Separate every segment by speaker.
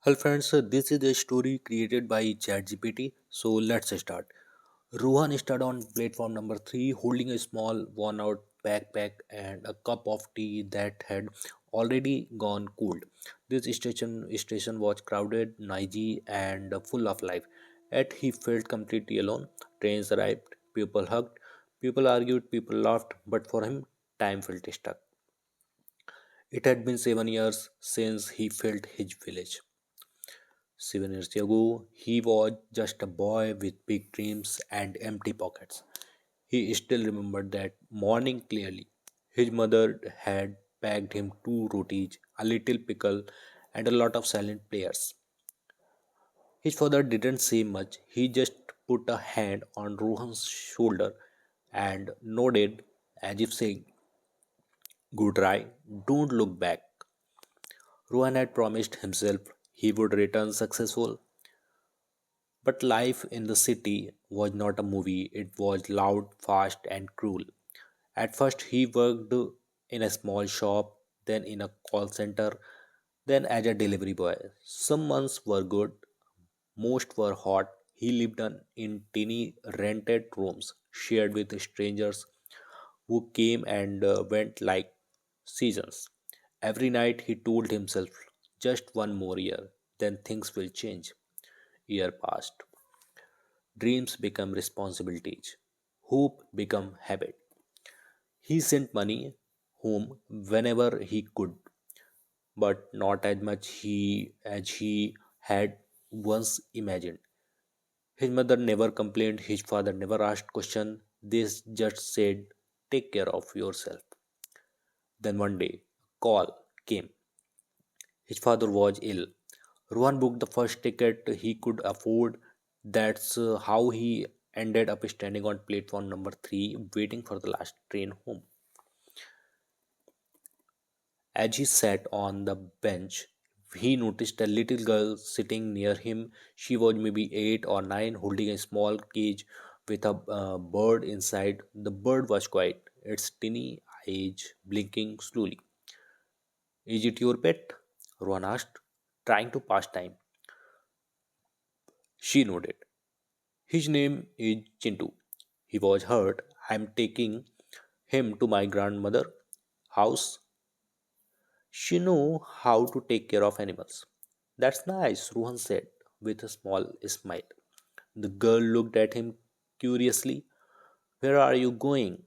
Speaker 1: Hello friends, this is a story created by ChatGPT. So let's start. Rohan stood on platform number 3 holding a small worn out backpack and a cup of tea that had already gone cold. This station was crowded, noisy and full of life. Yet he felt completely alone. Trains arrived, people hugged, people argued, people laughed, but for him time felt stuck. It had been 7 years since he felt his village. 7 years ago, he was just a boy with big dreams and empty pockets. He still remembered that morning clearly. His mother had packed him two rotis, a little pickle, and a lot of silent prayers. His father didn't say much, he just put a hand on Rohan's shoulder and nodded as if saying, "Good try, don't look back." Rohan had promised himself he would return successful. But life in the city was not a movie, it was loud, fast, and cruel. At first, he worked in a small shop, then in a call center, then as a delivery boy. Some months were good, most were hot. He lived in teeny rented rooms shared with strangers who came and went like seasons. Every night he told himself, just one more year, then things will change. Year passed. Dreams become responsibilities. Hope become habit. He sent money home whenever he could, but not as much as he had once imagined. His mother never complained, his father never asked question. They just said, take care of yourself. Then one day, a call came. His father was ill. Rohan booked the first ticket he could afford. That's how he ended up standing on platform number 3, waiting for the last train home. As he sat on the bench, he noticed a little girl sitting near him. She was maybe 8 or 9, holding a small cage with a bird inside. The bird was quiet, its tiny eyes blinking slowly. Is it your pet? Rohan asked, trying to pass time. She nodded. His name is Chintu. He was hurt. I'm taking him to my grandmother house. She know how to take care of animals. That's nice, Rohan said with a small smile. The girl looked at him curiously. Where are you going?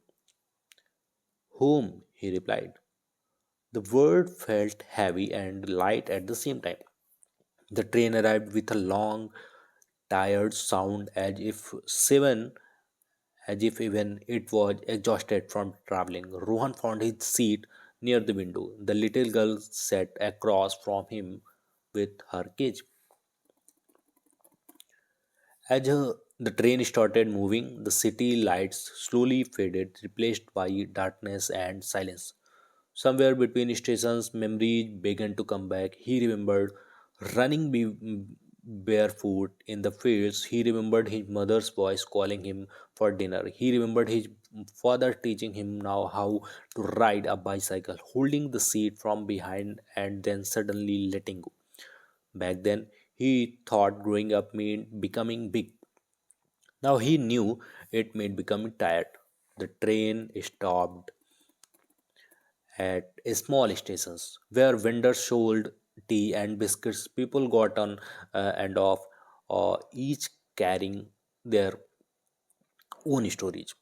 Speaker 1: Home, he replied. The word felt heavy and light at the same time. The train arrived with a long, tired sound as if even it was exhausted from traveling. Rohan found his seat near the window. The little girl sat across from him with her cage. The train started moving, the city lights slowly faded, replaced by darkness and silence. Somewhere between stations, memories began to come back. He remembered running barefoot in the fields. He remembered his mother's voice calling him for dinner. He remembered his father teaching him now how to ride a bicycle, holding the seat from behind and then suddenly letting go. Back then, he thought growing up meant becoming big. Now he knew it meant becoming tired. The train stopped at small stations where vendors sold tea and biscuits. People got on and off, each carrying their own storage.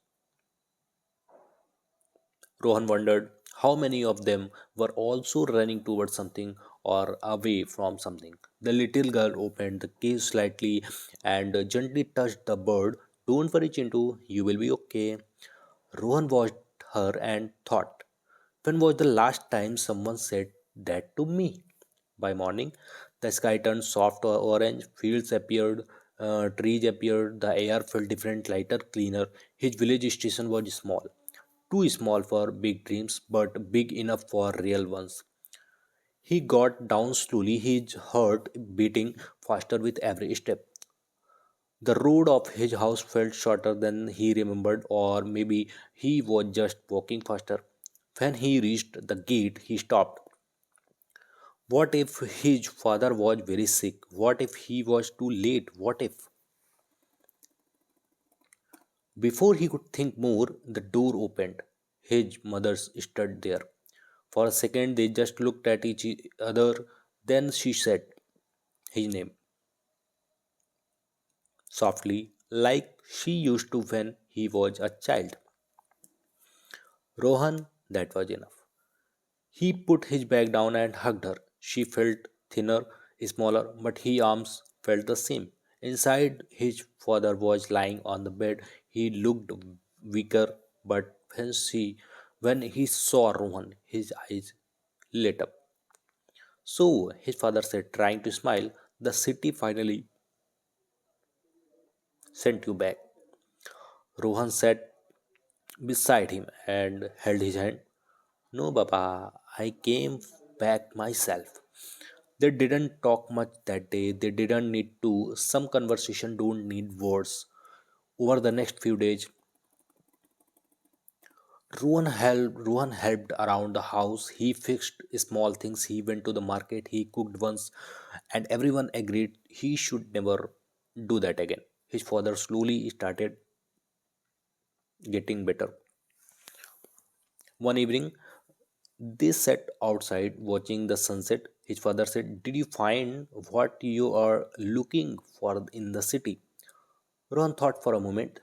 Speaker 1: Rohan wondered how many of them were also running towards something or away from something. The little girl opened the cage slightly and gently touched the bird. Don't worry, Chintu, you will be okay. Rohan watched her and thought, when was the last time someone said that to me? By morning, the sky turned soft orange, fields appeared, trees appeared, the air felt different, lighter, cleaner. His village station was small, too small for big dreams, but big enough for real ones. He got down slowly, his heart beating faster with every step. The road of his house felt shorter than he remembered, or maybe he was just walking faster. When he reached the gate, he stopped. What if his father was very sick? What if he was too late? What if? Before he could think more, the door opened. His mother stood there. For a second, they just looked at each other. Then she said his name softly, like she used to when he was a child. Rohan, that was enough. He put his bag down and hugged her. She felt thinner, smaller, but his arms felt the same. Inside, his father was lying on the bed. He looked weaker, but when he saw Rohan, his eyes lit up. So, his father said, trying to smile, the city finally sent you back. Rohan sat beside him and held his hand. No, Baba, I came back myself. They didn't talk much that day. They didn't need to. Some conversation don't need words. Over the next few days, Rohan helped around the house. He fixed small things. He went to the market. He cooked once, and everyone agreed he should never do that again. His father slowly started getting better. One evening, they sat outside watching the sunset. His father said, did you find what you are looking for in the city? Ron thought for a moment.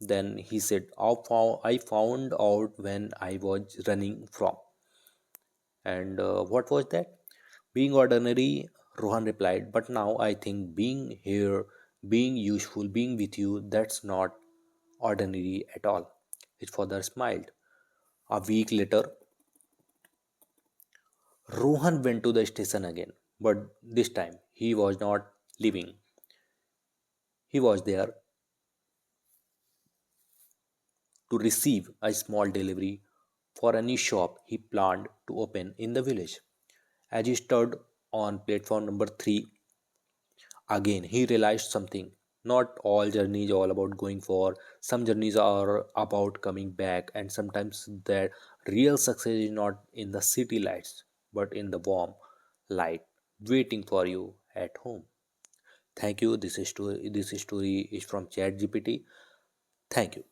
Speaker 1: Then he said, I found out when I was running from. And what was that? Being ordinary, Rohan replied. But now I think being here, being useful, being with you, that's not ordinary at all. His father smiled. A week later, Rohan went to the station again. But this time, he was not leaving. He was there to receive a small delivery for a new shop he planned to open in the village. As he stood on platform number 3, again he realized something. Not all journeys are all about going for. Some journeys are about coming back, and sometimes the real success is not in the city lights, but in the warm light waiting for you at home. Thank you. This story is from ChatGPT. Thank you.